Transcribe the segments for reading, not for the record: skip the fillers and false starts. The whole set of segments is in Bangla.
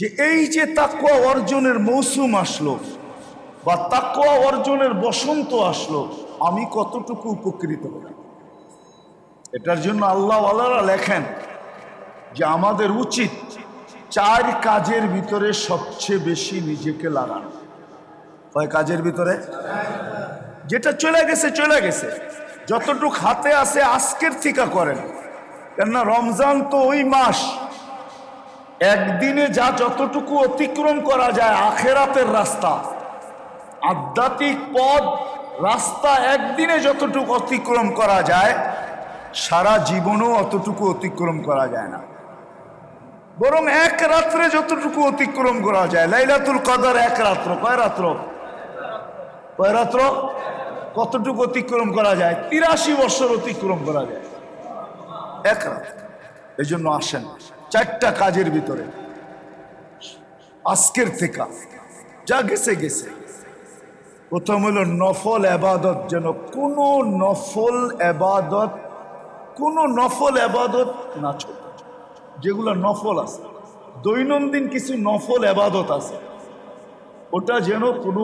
যে এই যে তাকওয়া অর্জনের মৌসুম আসলো বা তাকওয়া অর্জনের বসন্ত আসলো, আমি কতটুকু উপকৃত হলাম। এটার জন্য আল্লাহওয়ালারা লেখেন যে আমাদের উচিত 4 কাজের ভিতরে সবচেয়ে বেশি নিজেকে লাগানো। কয় কাজের ভিতরে? যেটা চলে গেছে চলে গেছে, যতটুক হাতে আছে আজকের থেকে করেন। কেননা রমজান তো ওই মাস, একদিনে যা যতটুকু অতিক্রম করা যায় আখেরাতের রাস্তা, আধ্যাত্মিক পথ রাস্তা, একদিনে যতটুকু অতিক্রম করা যায় সারা জীবনও অতটুকু অতিক্রম করা যায় না। বরং এক রাত্রে যতটুকু অতিক্রম করা যায়, লাইলাতুল কদর এক রাত্র, কয় রাত্র? কয় রাত্র? কতটুকু অতিক্রম করা যায়? 83 বছর অতিক্রম করা যায় এক রাত। এই জন্য আসেন 4টা কাজের ভিতরে আজকের থেকে যা গেছে গেছে। প্রথম হলো নফল এবাদত, যেন কোনো নফল এবাদত না ছোট। যেগুলো নফল আছে, দৈনন্দিন কিছু নফল এবাদত আছে, ওটা যেন কোনো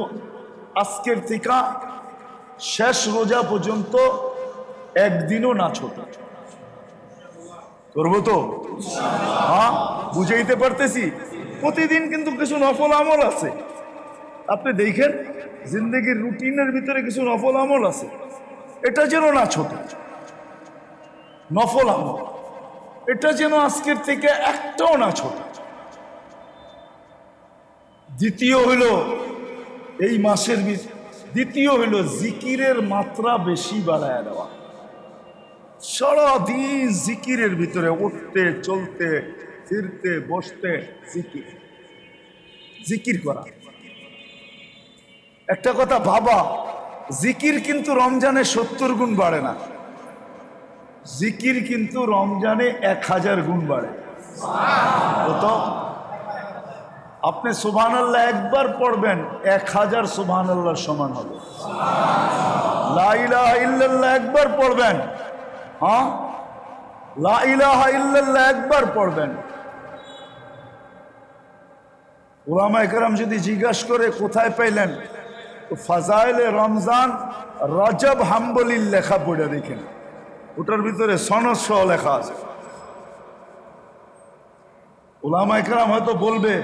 আজকের থেকে শেষ রোজা পর্যন্ত একদিনও না ছোট। করবো তো? হ্যাঁ, বুঝাইতে পারতেছি? প্রতিদিন কিন্তু কিছু নফল আমল আছে, আপনি দেখেন জিন্দগির রুটিনের ভিতরে কিছু নফল আমল আছে, এটা যেন না ছোট। নফল আমল এটা যেন আজকের থেকে একটাও না ছোট। দ্বিতীয় হইল এই মাসের দ্বিতীয় হইল জিকিরের মাত্রা বেশি বাড়ায় দেওয়া। সারাদিন জিকিরের ভিতরে উঠতে চলতে ফিরতে বসতে জিকির করা। একটা কথা ভাবা, জিকির কিন্তু রমজানে 70 গুণ বাড়ে না, জিকির কিন্তু রমজানে 1000 গুণ বাড়ে। কত? আপনি সুবহানাল্লাহ একবার পড়বেন, 1000 সুবহানাল্লাহর সমান হবে। লা ইলাহা ইল্লাল্লাহ একবার পড়বেন, হ্যাঁ, লা ইলাহা ইল্লাল্লাহ একবার পড়বেন, উলামায়ে কেরাম যদি জিজ্ঞাসা করে কোথায় পাইলেন, তো ফাজাইলে রমজান রজব হাম্বলির লেখা পড়ে দেখেন, ওটার ভিতরে সনদ সহ লেখা আছে। উলামায়ে কেরাম হয়তো বলবে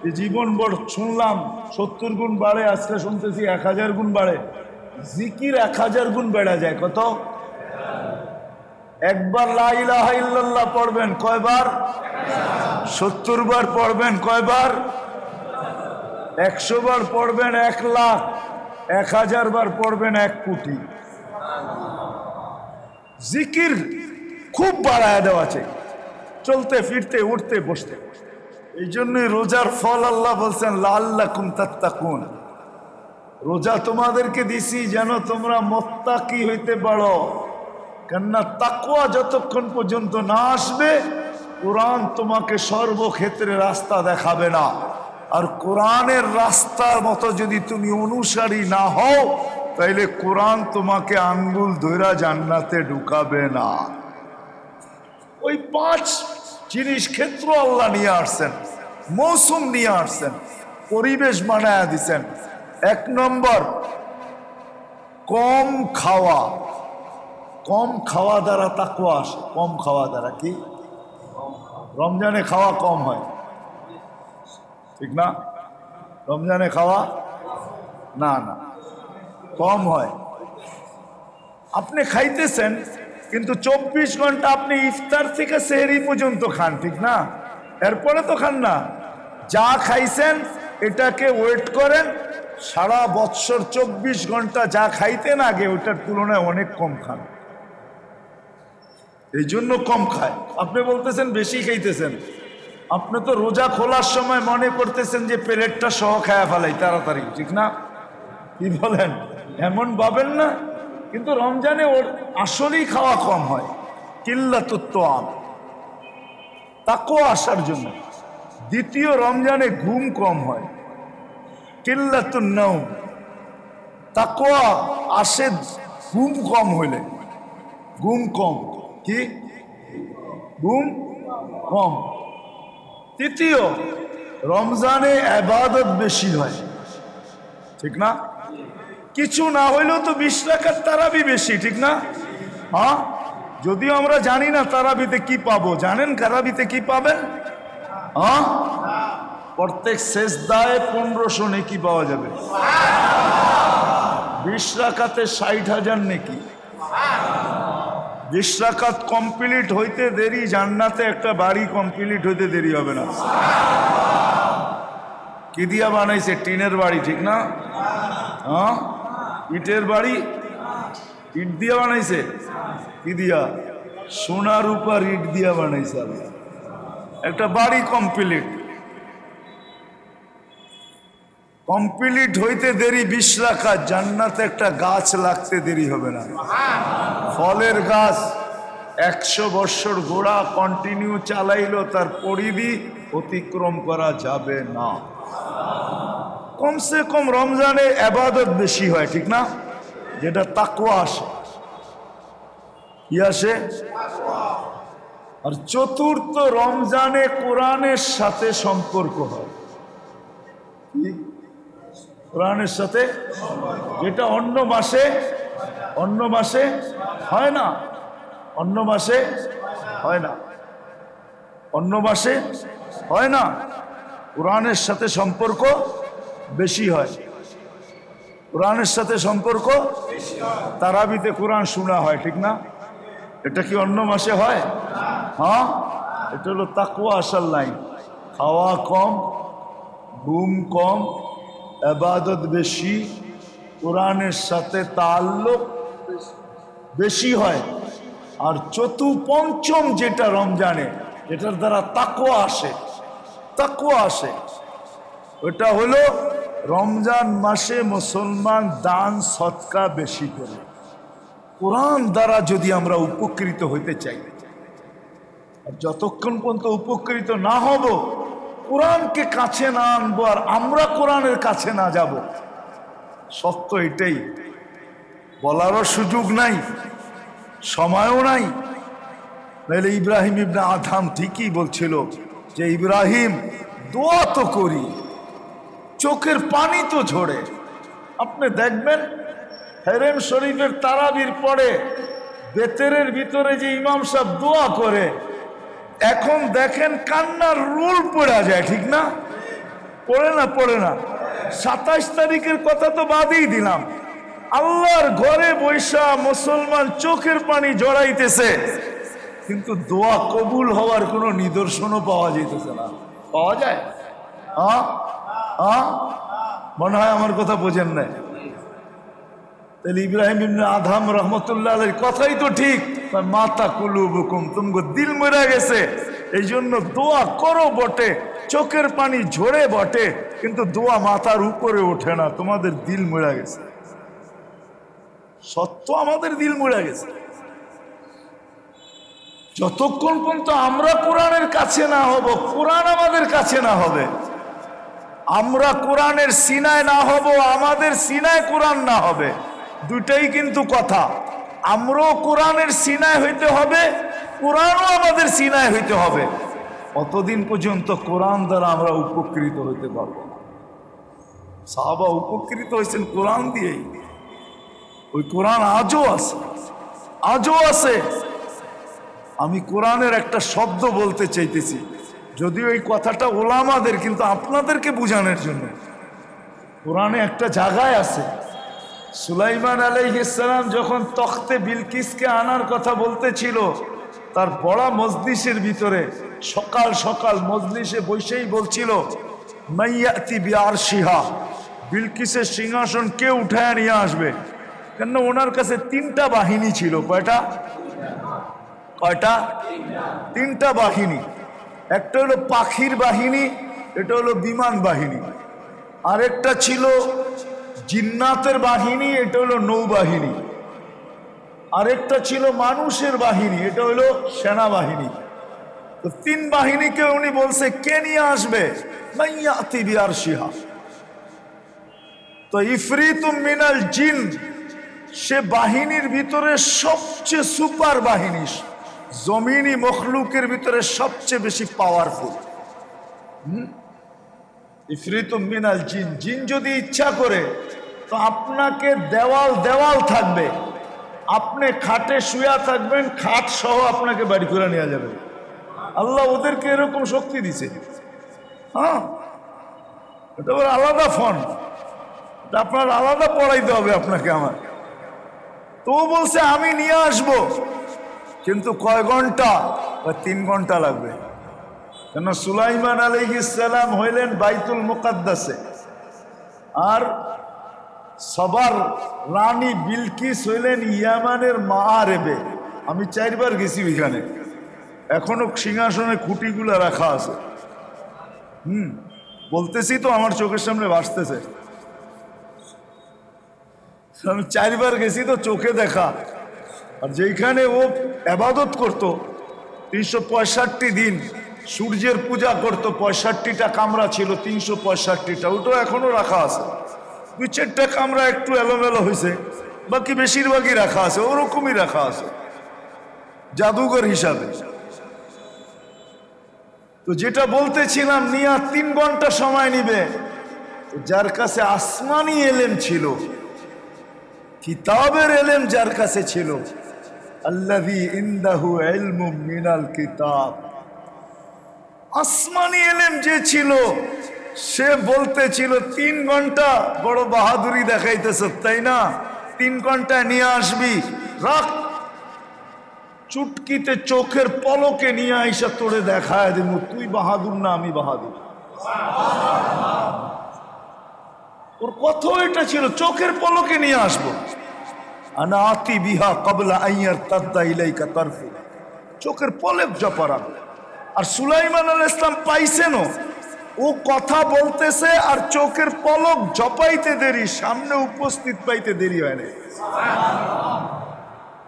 যে জীবন বড় শুনলাম 70 গুণ বাড়ে, আজকে শুনতেছি 1000 গুণ বাড়ে। জিকির 1000 গুণ বেড়া যায়। কত? একবার লা ইলাহা ইল্লাল্লাহ পড়বেন কয়বার? 70 বার পড়বেন কয়বার? 100 বার পড়বেন 1 লাখ, 1000 বার পড়বেন 1 কোটি। জিকির খুব বাড়ায় দেওয়া আছে, চলতে ফিরতে উঠতে বসতে। এই জন্যই রোজার ফল আল্লাহ বলছেন লাআল্লাকুম তাত্তাকুন, রোজা তোমাদেরকে দিছি যেন তোমরা মুত্তাকি হইতে পারো। কেননা তাকওয়া যতক্ষণ পর্যন্ত না আসবে কোরআন তোমাকে সর্বক্ষেত্রে রাস্তা দেখাবে না। আর কোরআনের রাস্তার মতো যদি তুমি অনুসারী না হও তাইলে কোরআন তোমাকে আঙ্গুল ধইরা জান্নাতে ঢুকাবে না। ওই 5 জিনিস ক্ষেত্র আল্লাহ নিয়ে আসছেন, মৌসুম নিয়ে আসছেন, পরিবেশ বানায়া দিছেন। 1 নম্বর কম খাওয়া। কম খাওয়া দ্বারা তাকওয়া আসে। কম খাওয়া দ্বারা কি? রমজানে খাওয়া কম হয়, ঠিক না? রমজানে খাওয়া না না কম হয়। আপনি খাইতেছেন কিন্তু 24 ঘন্টা আপনি ইফতার থেকে সেহরি পর্যন্ত খান, ঠিক না? এরপরে তো খান না। যা খাইছেন এটাকে ওয়েট করেন, সারা বৎসর 24 ঘন্টা যা খাইতেন আগে ওটার তুলনায় অনেক কম খান, এই জন্য কম খায়। আপনি বলতেছেন বেশি খাইতেছেন, আপনি তো রোজা খোলার সময় মনে করতেছেন যে প্লেটটা সহ খায়া ফেলাই তাড়াতাড়ি, ঠিক না? কি বলেন? এমন ভাবেন না, কিন্তু রমজানে ওর আসলেই খাওয়া কম হয়। কিল্লাতুত তাআম, তাকওয়া আসার জন্য। দ্বিতীয়, রমজানে ঘুম কম হয়। কিল্লাতুন নাওম, তাকওয়া আসে ঘুম কম হইলে। ঘুম কম কি? ঘুম কম। তৃতীয়, রমজানে ইবাদত বেশি হয়, ঠিক না? কিছু না হইলেও তো 20 রাকাত তারাবি বেশি, ঠিক না? হ্যাঁ, যদিও আমরা জানি না তারাবিতে কি পাবো। জানেন তারাবিতে কি পাবেন? হ্যাঁ, প্রত্যেক সেজদায় 1500 নেকি পাওয়া যাবে। 20 রাকাতে 60,000 নেকি। 20 রাকাত কমপ্লিট হইতে দেরি, জান্নাতে একটা বাড়ি কমপ্লিট হইতে দেরি হবে না। কি দিয়া বানাইছে? টিনের বাড়ি, ঠিক না? হ্যাঁ, ইটের বাড়ি, ইট দিয়া বানাইছে। কি দিয়া? সোনার উপর ইট দিয়া বানাইছে আল্লাহ। একটা বাড়ি কমপ্লিট হইতে দেরি 20 রাকাত, জান্নাতে একটা গাছ লাগতে দেরি হবে না। ফলের গাছ 100 বৎসর গোড়া কন্টিনিউ চালাইলো, তার পরিধি অতিক্রম করা যাবে না। কমসে কম রমজানে ইবাদত বেশি হয়, ঠিক না? যেটা তাকওয়া আসে। কি আসে? আর চতুর্থ, রমজানে কোরআনের সাথে সম্পর্ক হয়। কি? কোরআনের সাথে, যেটা অন্য মাসে হয় না। অন্য মাসে হয় না, অন্য মাসে হয় না। কোরআনের সাথে সম্পর্ক বেশি হয়। কোরআনের সাথে সম্পর্ক, তারাবিতে কোরআন শোনা হয়, ঠিক না? এটা কি অন্য মাসে হয়? হ্যাঁ, এটা হলো তাকওয়া আসার লাইন। খাওয়া কম, ঘুম কম, ইবাদত বেশি, কোরআনের সাথে তাআল্লুক বেশি হয়। আর পঞ্চম যেটা রমজানে, যেটার দ্বারা তাকওয়া আসে, ওটা হলো রমজান মাসে মুসলমান দান সদকা বেশি করে। কোরআন দ্বারা যদি আমরা উপকৃত হইতে চাই, আর যতক্ষণ পর্যন্ত উপকৃত না হব, কোরআনকে কাছে না আনবো, আর আমরা কোরআনের কাছে না যাব, সত্য এটাই। বলারও সুযোগ নাই, সময়ও নাই। নাহলে ইব্রাহিম ইবনে আদহাম ঠিকই বলছিল যে, ইব্রাহিম দোয়া তো করি, চোখের পানি তো ঝরে। আপনি দেখবেন হেরেম শরীফের তারাবির পরে বেতেরের ভিতরে যে ইমাম সাহেব দোয়া করে, এখন দেখেন কান্নার রোল পড়া যায়, ঠিক না? পড়ে না। 27 তারিখের কথা তো বাদই দিলাম, আল্লাহর ঘরে বৈশা মুসলমান চোখের পানি জড়াইতেছে, কিন্তু দোয়া কবুল হওয়ার কোনো নিদর্শনও পাওয়া যাইতেছে না। পাওয়া যায়? মনে হয় আমার কথা বোঝেন নাই। তাহলে ইব্রাহিম ইবনে আদহাম রহমতুল্লাহ আলাইহির কথাই তো ঠিক। মাতা কুলুবুকুম, তুমগো দিল মরে গেছে, এই জন্য দোয়া করো বটে, চোখের পানি ঝরে বটে, কিন্তু দোয়া মাথার উপরে ওঠে না। তোমাদের দিল মরে গেছে। সত্য, আমাদের দিল মরে গেছে। যতক্ষণ পর্যন্ত আমরা কোরআনের কাছে না হব, কোরআন আমাদের কাছে না হবে, আমরা কোরআনের সিনায় না হব, আমাদের সিনায় কোরআন না হবে, দুটাই কিন্তু কথা। আমরাও কোরআনের সিনায় হইতে হবে, কোরআনও আমাদের সিনায় হইতে হবে। অতদিন পর্যন্ত কোরআন দ্বারা আমরা উপকৃত হইতে পারবো না। সাহাবা উপকৃত হয়েছেন কোরআন দিয়েই। ওই কোরআন আজও আছে। আমি কোরআনের একটা শব্দ বলতে চাইতেছি, যদিও এই কথাটা ওলামাদের, কিন্তু আপনাদেরকে বোঝানোর জন্য। কোরআনে একটা জায়গায় আছে, সুলাইমান আলাইহিস সালাম যখন তখতে বিলকিসকে আনার কথা বলতেছিল, তার বড় মজলিসের ভিতরে সকাল সকাল মজলিসে বসেই বলছিল, মাইয়াতি বিআরশিহা, বিলকিসের সিংহাসন কে উঠায় নিয়ে আসবে? কেন ওনার কাছে 3টা বাহিনী ছিল। কয়টা? তিনটা বাহিনী। একটা হলো পাখির বাহিনী, এটা হলো বিমান বাহিনী। আরেকটা ছিল জিন্নাতের বাহিনী, এটা হলো নৌবাহিনী। আরেকটা ছিল মানুষের বাহিনী, এটা হলো সেনাবাহিনী। তো 3 বাহিনীকে উনি বলছে কে নিয়ে আসবে? মাইয়াতি বিআরশিহা। তো ইফরিতুম মিনাল জিন, সে বাহিনীর ভিতরে সবচেয়ে সুপার বাহিনী, জমিনি মখলুকের ভিতরে সবচেয়ে বেশি পাওয়ারফুল। ইফরিতুম মিনাল জিন, জিন যদি ইচ্ছা করে তো আপনাকে দেওয়াল দেওয়াল থাকবে, আপনি খাটে শুয়া থাকবেন, খাট সহ আপনাকে বাড়ি করে নিয়ে যাবে। আল্লাহ ওদেরকে এরকম শক্তি দিছে। হ্যাঁ, এটা আবার আলাদা ফোন, এটা আপনার আলাদা পড়াইতে হবে আপনাকে আমার। তো বলছে আমি নিয়ে আসব, কিন্তু কয় ঘন্টা? 3 ঘন্টা লাগবে। কেন সুলাইমান আলাইহিস সালাম হইলেন বাইতুল মুকাদ্দাসে, আর সবার রানী বিলকিস হইলেন ইয়ামানের মাআরেবে। আমি 4 বার গেছি ওইখানে, এখনো সিংহাসনে খুঁটিগুলা রাখা আছে। বলতেছি তো আমার চোখের সামনে ভাসতেছে। আমি 4 বার গেছি তো, চোখে দেখা। আর যেখানে ও ইবাদত করত 365 দিন, সূর্যের পূজা করত, 65টা কামরা ছিল, 365টা, ওটাও এখনো রাখা আছে। 2-4টা কামরা একটু এলোমেলো হয়েছে, বাকি বেশিরভাগই রাখা আছে, ওরকমই রাখা আছে জাদুঘর হিসাবে। তো যেটা বলতেছিলাম, নিয়া 3 ঘন্টা সময় নিবে। যার কাছে আসমানি এলেম ছিল, কিতাবের এলেম যার কাছে ছিল, আল্লাযী ইনদাহু ইলমুম মিনাল কিতাব, আসমানি এলেম যে ছিল, সে বলতেছিল 3 ঘন্টা। বড় বাহাদুরি দেখাইতেছ তাই না? 3 ঘন্টা নিয়ে আসবি, রাখ, চুটকিতে চোখের পলকে নিয়ে আইসা তোরে দেখায় দেব তুই বাহাদুর না আমি বাহাদুর। ওর কথা এটা ছিল, চোখের পলকে নিয়ে আসবো। আনা আতি বিহা ক্বাবলা আন ইয়ারতাদ্দা ইলাইকা তারফু, চোখের পলক জপারা। আর সুলাইমান আলাইহিস সালাম পাইছেনও, ও কথা বলতেছে আর চোখের পলক জপাইতে দেরি, সামনে উপস্থিত পাইতে দেরি হয় না।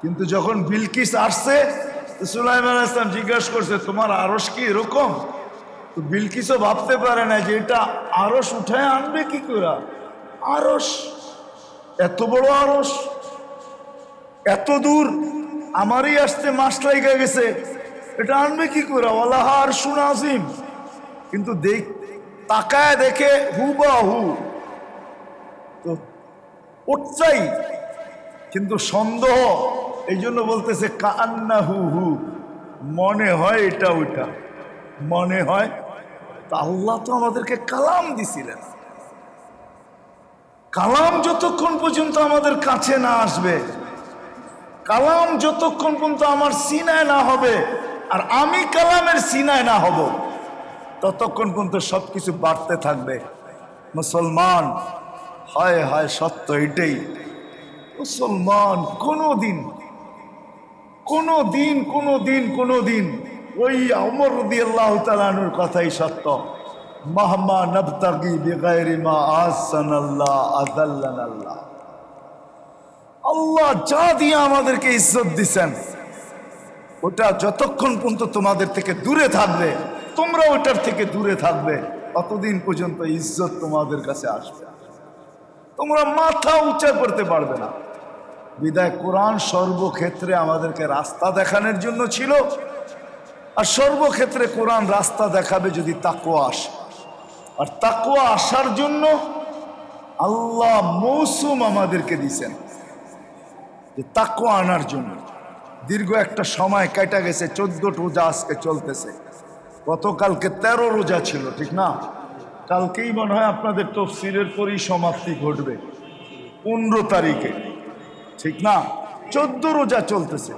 কিন্তু যখন বিলকিস আসছে, সুলাইমান আলাইহিস সালাম জিজ্ঞাসা করছে তোমার আরশ কি এরকম? তো বিলকিসও ভাবতে পারে না যে এটা আরশ উঠায় আনবে কি করে। আরশ, এত বড় আরশ, এত দূর, আমারই আসতে মাস লাইগা গেছে, এটা আনবে কি করে? ওয়ালাহা আরশুন আযীম। কিন্তু তাকায় দেখে হুবাহু, তো উঠছাই, কিন্তু সন্দেহ। এই জন্য বলতেছে কান্নাহু হু, মনে হয় এটা ওইটা, মনে হয়। তা আল্লাহ তো আমাদেরকে কালাম দিছিলেন, কালাম যতক্ষণ পর্যন্ত আমাদের কাছে না আসবে, কালাম যতক্ষণ পর্যন্ত আমার সিনায় না হবে, আর আমি কালামের সিনায় না হব, ততক্ষণ পর্যন্ত সবকিছু বাড়তে থাকবে। মুসলমান, হায় হায়, সত্য এটাই। মুসলমান কোনোদিন কোনোদিন কোনোদিন কোনোদিন ওই ওমর রাদিয়াল্লাহু তাআলা আনহুর কথাই সত্য, মাহমা নাবতাগি বিগাইরি মা আহসানাল্লাহ আযাল্লানাল্লাহ। আল্লাহ যা দিয়ে আমাদেরকে ইজ্জত দিছেন, ওটা যতক্ষণ পর্যন্ত তোমাদের থেকে দূরে থাকবে, তোমরা ওটার থেকে দূরে থাকবে, ততদিন পর্যন্ত ইজ্জত তোমাদের কাছে আসবে, তোমরা মাথা উঁচা করতে পারবে না। বিদায় কোরআন সর্বক্ষেত্রে আমাদেরকে রাস্তা দেখানোর জন্য ছিল, আর সর্বক্ষেত্রে কোরআন রাস্তা দেখাবে যদি তাকওয়া আসে। আর তাকওয়া আসার জন্য আল্লাহ মৌসুম আমাদেরকে দিছেন, যে তাকওয়া আনার জন্য। দীর্ঘ একটা সময় কেটে গেছে, 14 রোজা আজকে চলতেছে, গতকালকে 13 রোজা ছিল, ঠিক না? কালকেই মনে হয় আপনাদের তাফসীরের পরিসমাপ্তি ঘটবে 15 তারিখে, ঠিক না? 14 রোজা চলতেছে।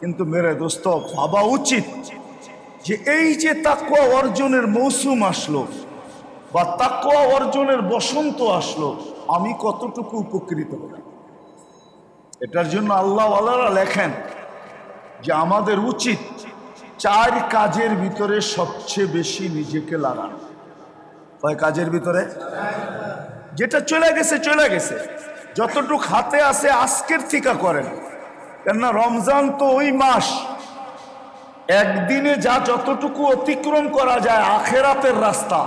কিন্তু মেরে দোস্ত, ভাবা উচিত যে এই যে তাকওয়া অর্জনের মৌসুম আসলো, বা তাকওয়া অর্জনের বসন্ত আসলো, আমি কতটুকু উপকৃত হলাম। এটার জন্য আল্লাহ ওয়ালারা লেখেন যে আমাদের উচিত 4 কাজের ভিতরে সবচেয়ে বেশি নিজেকে লাগানো। কয় কাজের ভিতরে? যেটা চলে গেছে চলে গেছে, যতটুক হাতে আছে আজকের থেকে করেন। কেননা রমজান তো ওই মাস, একদিনে যা যতটুকু অতিক্রম করা যায় আখেরাতের রাস্তা,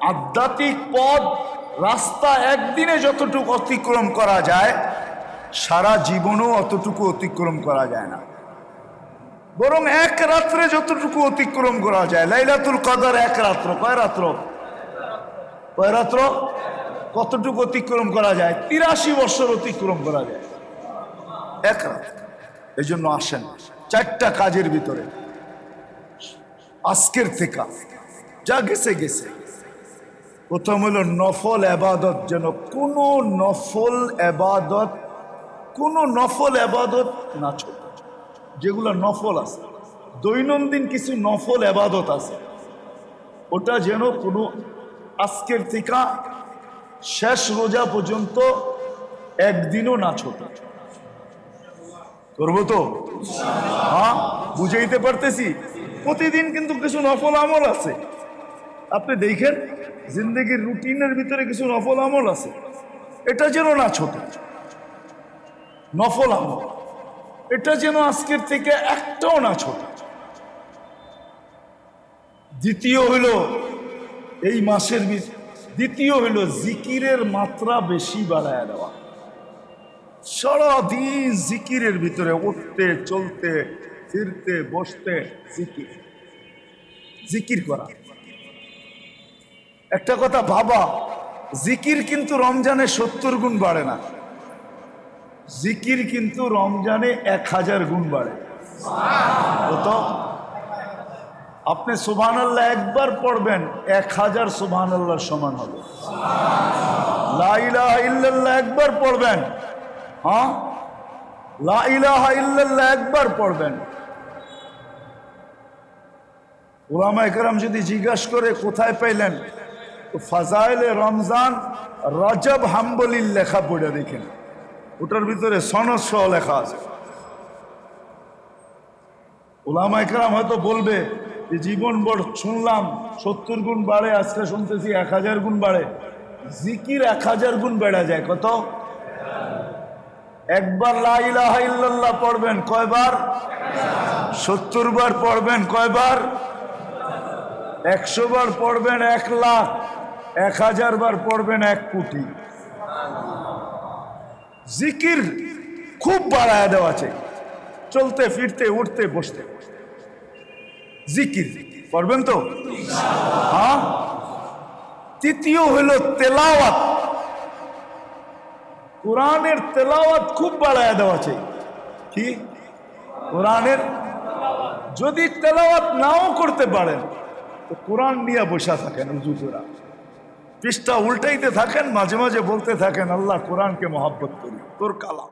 আধ্যাত্মিক পথ রাস্তা, একদিনে যতটুকু অতিক্রম করা যায় সারা জীবনও অতটুকু অতিক্রম করা যায় না। বরং এক রাত্রে যতটুকু অতিক্রম করা যায়, লাইলাতুল কদর 1 রাত্র, কয় রাত্র? কয় রাত্র? কতটুকু অতিক্রম করা যায়? 83 বছর অতিক্রম করা যায় এক রাত। এই জন্য আসেন 4টা কাজের ভিতরে আজকের থেকে যা গেছে গেছে। প্রথম হলো নফল এবাদত, যেন কোনো নফল এবাদত না ছোট। যেগুলো নফল আছে, দৈনন্দিন কিছু নফল এবাদত আছে, ওটা যেন কোনো আজকের থেকে শেষ রোজা পর্যন্ত একদিনও না ছোট। করবো তো? হ্যাঁ, বুঝাইতে পারতেছি? প্রতিদিন কিন্তু কিছু নফল আমল আছে। আপনি দেখেন জিন্দগির রুটিনের ভিতরে কিছু নফল আমল আছে, এটা যেন না ছোট। নফল আমল এটা যেন আজকের থেকে একটাও না ছোট। দ্বিতীয় হইল এই মাসের দ্বিতীয় হইল জিকিরের মাত্রা বেশি বাড়ায় দেওয়া। সারাদিন জিকিরের ভিতরে উঠতে চলতে ফিরতে বসতে জিকির করা। একটা কথা ভাবা, জিকির কিন্তু রমজানে 70 গুণ বাড়ে না, জিকির কিন্তু রমজানে 1000 গুণ বাড়ে। কত? আপনি সুবহানাল্লাহ একবার পড়বেন, 1000 সুবহানাল্লাহর সমান হবে। লা ইলাহা ইল্লাল্লাহ একবার পড়বেন, হ্যাঁ, লা ইলাহা ইল্লাল্লাহ একবার পড়বেন, উলামায়ে কেরাম যদি জিজ্ঞাসা করে কোথায় পাইলেন, তো ফাজাইলে রমজান রজব হাম্বলির লেখা পড়ে দেখেন, ওটার ভিতরে সনদ সহ লেখা আছে। উলামায়ে কেরাম হয়তো বলবে যে জীবন বড় শুনলাম 70 গুণ বাড়ে, আজকে শুনতেছি 1000 গুণ বাড়ে। জিকির 1000 গুণ বেড়া যায়। কত? একবার লা ইলাহা ইল্লাল্লাহ পড়বেন কয়বার? 70 বার পড়বেন কয়বার? 100 বার পড়বেন 1 লাখ, 1000 বার পড়বেন 1 কোটি। জিকির খুব বাড়ায় দেওয়া আছে, চলতে ফিরতে উঠতে বসতে জিকির করবেন তো? হ্যাঁ। তৃতীয় হইল তেলাওয়াত। কোরআনের তেলাওয়াত খুব বাড়ায় দেওয়া আছে। কি? কোরআনের যদি তেলাওয়াত নাও করতে পারেন তো কোরআন নিয়ে বসা থাকেন, উজু করা পৃষ্ঠা উল্টাইতে থাকেন, মাঝে মাঝে বলতে থাকেন আল্লাহ কোরআনকে মহব্বত করি, তোর কালাম।